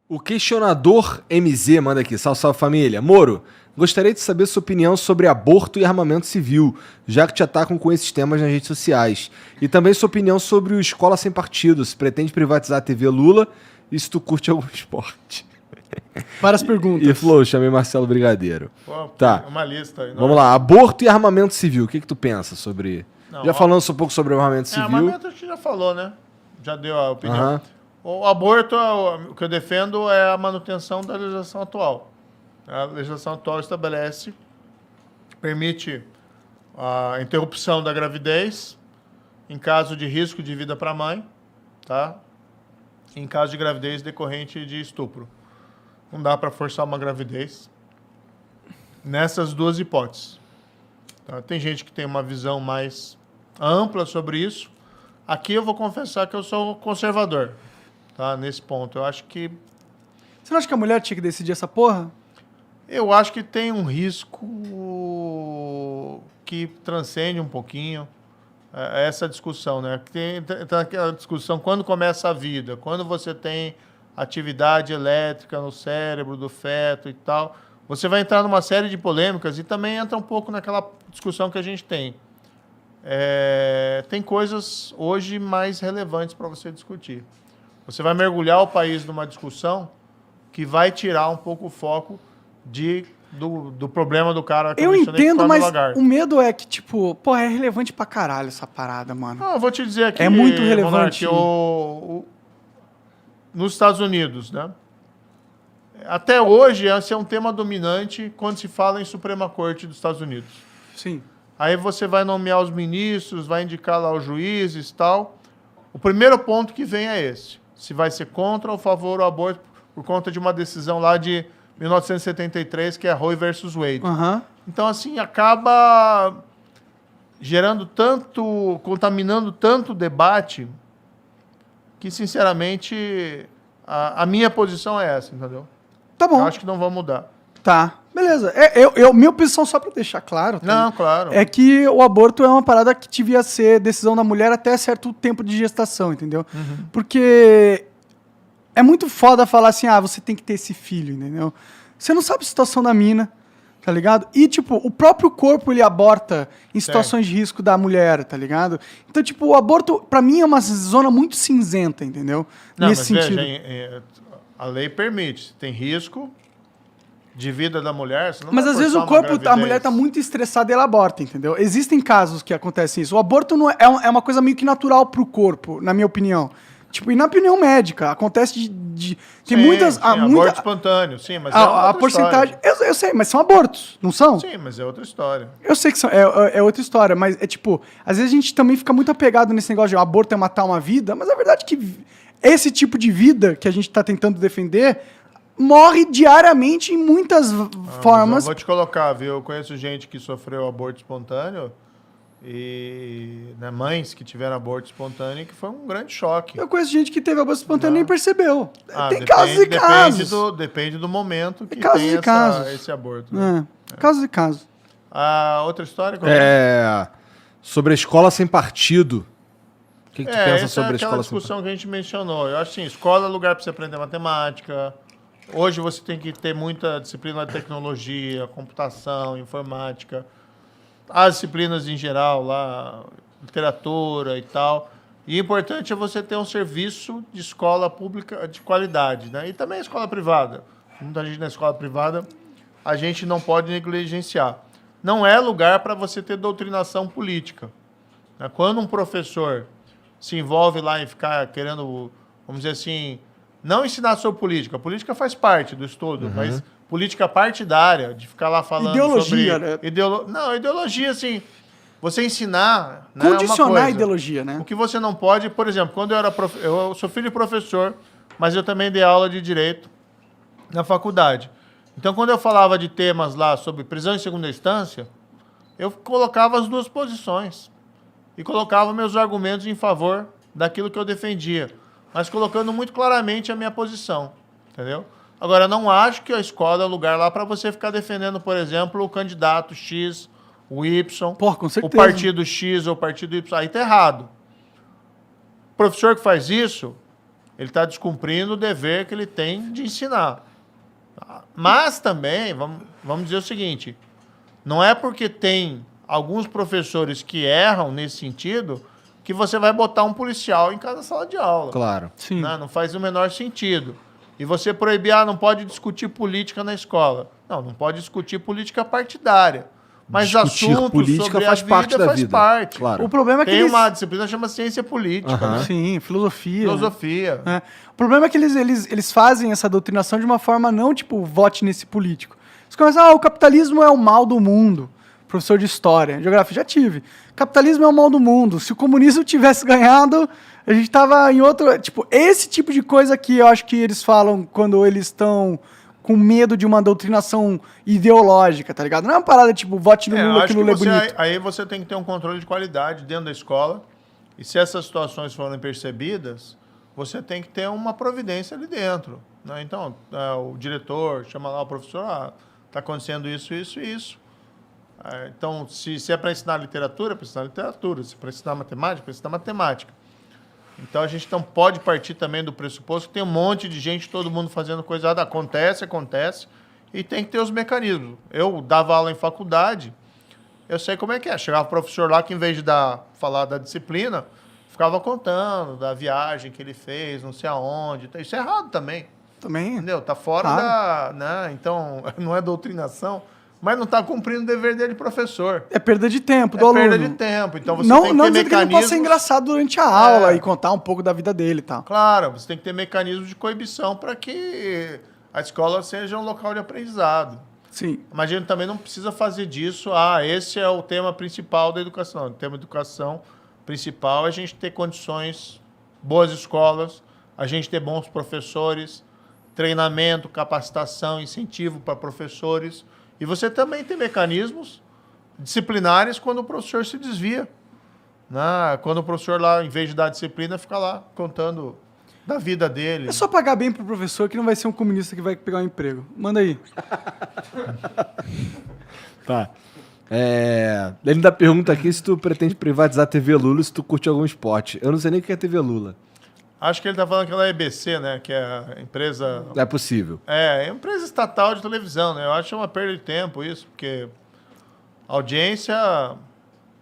O questionador MZ manda aqui, salve, salve família. Moro, gostaria de saber sua opinião sobre aborto e armamento civil, já que te atacam com esses temas nas redes sociais. E também sua opinião sobre o Escola Sem Partido, se pretende privatizar a TV Lula e se tu curte algum esporte. Várias perguntas. E Flow, chamei Marcelo Brigadeiro. Pô, Tá. Uma lista aí. Vamos lá, aborto e armamento civil, o que tu pensa sobre... Não, já falamos um pouco sobre o armamento civil. Armamento a gente já falou, né? Já deu a opinião. Aham. O aborto, o que eu defendo é a manutenção da legislação atual. A legislação atual estabelece, permite a interrupção da gravidez em caso de risco de vida para a mãe, tá? Em caso de gravidez decorrente de estupro. Não dá para forçar uma gravidez nessas duas hipóteses. Tá? Tem gente que tem uma visão mais ampla sobre isso. Aqui eu vou confessar que eu sou conservador, tá? Nesse ponto. Eu acho que Você não acha que a mulher tinha que decidir essa porra? tem um risco que transcende um pouquinho essa discussão, né? Tem aquela discussão quando começa a vida, quando você tem atividade elétrica no cérebro do feto e tal, você vai entrar numa série de polêmicas e também entra um pouco naquela discussão que a gente tem. Tem coisas hoje mais relevantes para você discutir. Você vai mergulhar o país numa discussão que vai tirar um pouco o foco do problema do cara que Eu mencionei, que entendo, come mas lagarto. o medo é que, tipo, porra, é relevante pra caralho essa parada, mano. Não, eu vou te dizer aqui, É muito relevante. Monark, nos Estados Unidos, né? Até hoje, esse é um tema dominante quando se fala em Suprema Corte dos Estados Unidos. Sim. Aí você vai nomear os ministros, vai indicar lá os juízes e tal. O primeiro ponto que vem é esse. Se vai ser contra ou a favor do aborto por conta de uma decisão lá de 1973, que é Roe versus Wade. Aham. Então, assim, acaba contaminando tanto o debate, que, sinceramente, a minha posição é essa, entendeu? Tá bom. Eu acho que não vão mudar. Tá. Beleza. Minha posição, só pra deixar claro, tá? Não, claro. É que o aborto é uma parada que devia ser decisão da mulher até certo tempo de gestação, entendeu? Porque é muito foda falar assim, você tem que ter esse filho, entendeu? Você não sabe a situação da mina, tá ligado? E, tipo, o próprio corpo, ele aborta em situações de risco da mulher, tá ligado? Então, tipo, o aborto, pra mim, é uma zona muito cinzenta, entendeu? Não, Nesse mas sentido. veja, a lei permite. Se tem risco de vida da mulher, você não Mas vai às vezes forçar o corpo, uma a gravidez. mulher tá muito estressada e ela aborta, entendeu? Existem casos que acontecem isso. O aborto não é uma coisa meio que natural pro corpo, na minha opinião. Tipo, e na opinião médica, acontece tem Sim, muitas... sim, muita, aborto espontâneo, sim, mas é outra a porcentagem... história. Eu sei, mas são abortos, não são? Sim, mas é outra história. Eu sei que é outra história, mas é tipo... Às vezes a gente também fica muito apegado nesse negócio de aborto é matar uma vida, mas a verdade é que esse tipo de vida que a gente tá tentando defender morre diariamente em muitas Mas formas. eu vou te colocar, viu? Eu conheço gente que sofreu aborto espontâneo e mães que tiveram aborto espontâneo, que foi um grande choque. Eu conheço gente que teve aborto espontâneo e nem percebeu. Tem Depende- casos e casos. Depende do momento que casos tem e casos. esse aborto. Né? Casos e casos. Outra história? qual é? Sobre a escola sem partido. O que tu pensa Essa sobre é a aquela escola sem partido? discussão que a gente mencionou. Eu acho assim, escola é lugar para você aprender matemática. Hoje você tem que ter muita disciplina de tecnologia, computação, informática. As disciplinas em geral lá, literatura e tal. E o importante é você ter um serviço de escola pública de qualidade, né? E também a escola privada. Muita gente na escola privada a gente não pode negligenciar. Não é lugar para você ter doutrinação política. Né? Quando um professor se envolve lá em ficar querendo, vamos dizer assim, não ensinar sobre política. A política faz parte do estudo, mas política partidária, de ficar lá falando Ideologia, sobre... né? Não, ideologia, assim, você ensinar... Né, é uma Condicionar a coisa. ideologia, né? O que você não pode, por exemplo, quando eu sou filho de professor, mas eu também dei aula de direito na faculdade. Então, quando eu falava de temas lá sobre prisão em segunda instância, eu colocava as duas posições e colocava meus argumentos em favor daquilo que eu defendia, mas colocando muito claramente a minha posição, entendeu? Agora, não acho que a escola é o lugar lá para você ficar defendendo, por exemplo, o candidato X, o Y, Pô, com o certeza. partido X ou o partido Y. Aí tá errado. O professor que faz isso, ele está descumprindo o dever que ele tem de ensinar. Mas também, vamos dizer o seguinte, não é porque tem alguns professores que erram nesse sentido que você vai botar um policial em cada sala de aula. Claro. Sim. Né? Não faz o menor sentido. E você proibir, não pode discutir política na escola. Não pode discutir política partidária. Mas Discutir assuntos política sobre faz a parte vida da faz vida. parte. Claro. O problema é que Tem eles... uma disciplina que chama ciência política. Aham. Né? Sim, filosofia. Filosofia. Né? O problema é que eles fazem essa doutrinação de uma forma não, tipo, vote nesse político. Eles começam, o capitalismo é o mal do mundo. Professor de história, geografia, já tive. Capitalismo é o mal do mundo. Se o comunismo tivesse ganhado, a gente tava em outro... Tipo, esse tipo de coisa que eu acho que eles falam quando eles estão com medo de uma doutrinação ideológica, tá ligado? Não é uma parada tipo, vote no Lula, que Lula é bonito. Aí você tem que ter um controle de qualidade dentro da escola. E se essas situações forem percebidas, você tem que ter uma providência ali dentro. Né? Então, o diretor chama lá o professor, está acontecendo isso, isso e isso. Então, se é para ensinar literatura, é para ensinar literatura. Se é para ensinar matemática, é para ensinar matemática. Então, a gente não pode partir também do pressuposto que tem um monte de gente, todo mundo fazendo coisa errada. Acontece, e tem que ter os mecanismos. Eu dava aula em faculdade, eu sei como é que é. Chegava o professor lá que, em vez de falar da disciplina, ficava contando da viagem que ele fez, não sei aonde. Isso é errado também. Também. Entendeu? Tá fora da... Né? Então, não é doutrinação, mas não está cumprindo o dever dele, professor. É perda de tempo do aluno. É perda de tempo. Então você não, tem que não ter dizendo que ele mecanismos... possa ser engraçado durante a aula e contar um pouco da vida dele e tal. Claro, você tem que ter mecanismos de coibição para que a escola seja um local de aprendizado. Sim. Mas a gente também não precisa fazer disso, esse é o tema principal da educação. O tema da educação principal é a gente ter condições, boas escolas, a gente ter bons professores, treinamento, capacitação, incentivo para professores. E você também tem mecanismos disciplinares quando o professor se desvia. Né? Quando o professor lá, em vez de dar disciplina, fica lá contando da vida dele. É só pagar bem pro professor que não vai ser um comunista que vai pegar um emprego. Manda aí. Tá. Ele ainda pergunta aqui se tu pretende privatizar a TV Lula, se tu curte algum esporte. Eu não sei nem o que é TV Lula. Acho que ele está falando que ela é EBC, né? Que é a empresa... É possível. É empresa estatal de televisão, né? Eu acho uma perda de tempo isso, porque a audiência...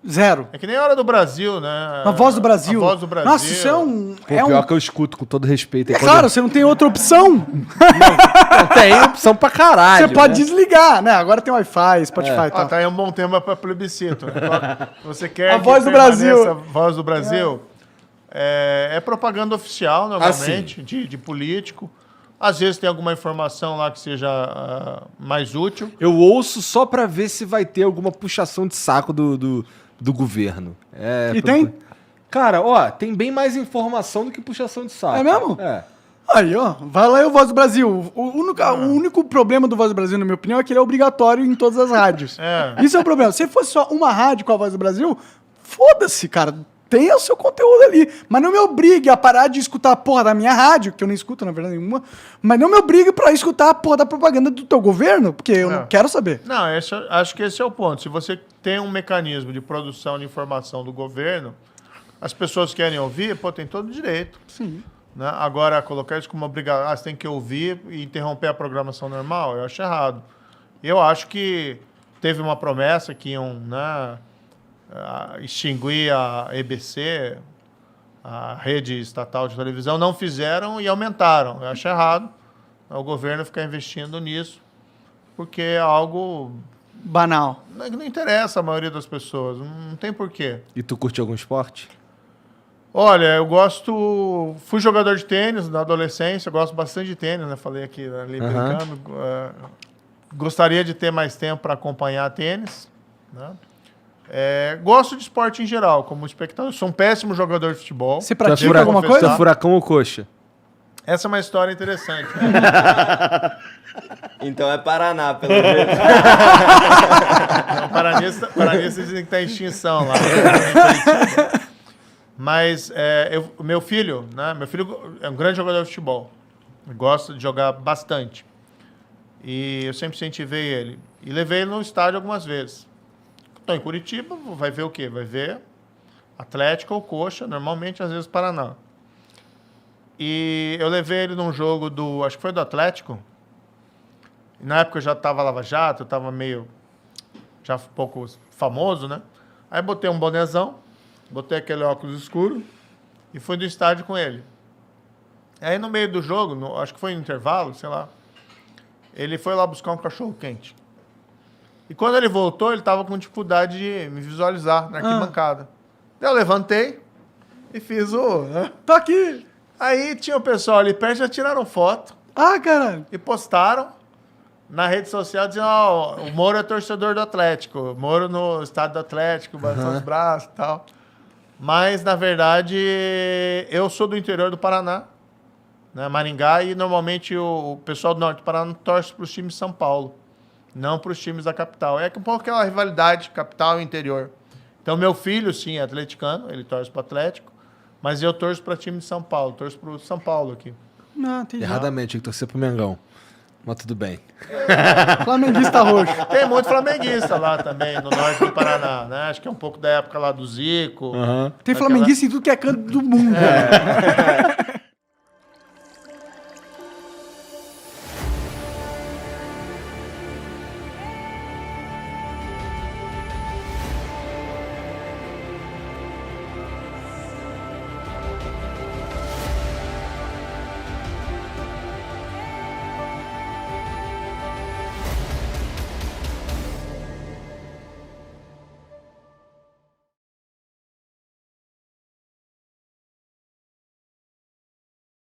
Zero. É que nem a Hora do Brasil, né? A Voz do Brasil. A Voz do Brasil. Nossa, isso é um... Pô, pior que eu escuto, com todo respeito. É claro, você não tem outra opção. Não tem opção pra caralho. Você pode né? desligar, né? Agora tem Wi-Fi, Spotify e tal. Tá aí um bom tema para plebiscito. Né? Você quer A que Voz do permaneça Brasil. A Voz do Brasil? É propaganda oficial, normalmente, de político. Às vezes tem alguma informação lá que seja mais útil. Eu ouço só pra ver se vai ter alguma puxação de saco do governo. E tem? Cara, ó, tem bem mais informação do que puxação de saco. É mesmo? É. Aí, ó, vai lá e o Voz do Brasil. O único problema do Voz do Brasil, na minha opinião, é que ele é obrigatório em todas as rádios. Isso é o problema. Se fosse só uma rádio com a Voz do Brasil, foda-se, cara. Tenha o seu conteúdo ali. Mas não me obrigue a parar de escutar a porra da minha rádio, que eu não escuto, na verdade, nenhuma. Mas não me obrigue pra escutar a porra da propaganda do teu governo, porque eu não quero saber. Não, acho que esse é o ponto. Se você tem um mecanismo de produção de informação do governo, as pessoas querem ouvir, tem todo o direito. Sim. Né? Agora, colocar isso como obrigação, você tem que ouvir e interromper a programação normal, eu acho errado. Eu acho que teve uma promessa que iam extinguir a EBC, a rede estatal de televisão, não fizeram e aumentaram. Eu acho errado o governo ficar investindo nisso, porque é algo... Banal. Não interessa a maioria das pessoas, não tem porquê. E tu curte algum esporte? Olha, eu gosto... Fui jogador de tênis na adolescência, gosto bastante de tênis, né? Falei aqui ali brincando. Gostaria de ter mais tempo para acompanhar tênis, né? Gosto de esporte em geral, como espectador. Sou um péssimo jogador de futebol. Você pratica alguma coisa? Você é furacão ou coxa? Essa é uma história interessante. Né? Então é Paraná, pelo menos. Não, Paranense dizem que está em extinção lá. Mas o meu filho é um grande jogador de futebol. Gosta de jogar bastante. E eu sempre incentivei ele. E levei ele no estádio algumas vezes. Estou em Curitiba, vai ver o quê? Vai ver Atlético ou Coxa, normalmente, às vezes, Paraná. E eu levei ele num jogo acho que foi do Atlético. Na época eu já tava Lava Jato, eu tava meio, já um pouco famoso, né? Aí botei um bonezão, botei aquele óculos escuro e fui no estádio com ele. Aí no meio do jogo, acho que foi no intervalo, sei lá, ele foi lá buscar um cachorro quente. E quando ele voltou, ele tava com dificuldade de me visualizar na arquibancada. Daí eu levantei e fiz né? Tô aqui! Aí tinha o pessoal ali perto, já tiraram foto Ah, caralho! e postaram na rede social dizendo, o Moro é torcedor do Atlético, o Moro no estádio do Atlético, balançando os braços e tal. Mas, na verdade, eu sou do interior do Paraná, né, Maringá, e normalmente o pessoal do norte do Paraná torce para os times de São Paulo, não para os times da capital. É um pouco aquela rivalidade capital e interior. Então, meu filho, sim, é atleticano, ele torce para o Atlético, mas eu torço para time de São Paulo, torço para o São Paulo aqui. Não, entendi. Erradamente, tinha que torcer pro Mengão. Mas tudo bem. Flamenguista roxo. Tem muito flamenguista lá também, no norte do Paraná, né? Acho que é um pouco da época lá do Zico. Tem flamenguista em tudo que é canto do mundo.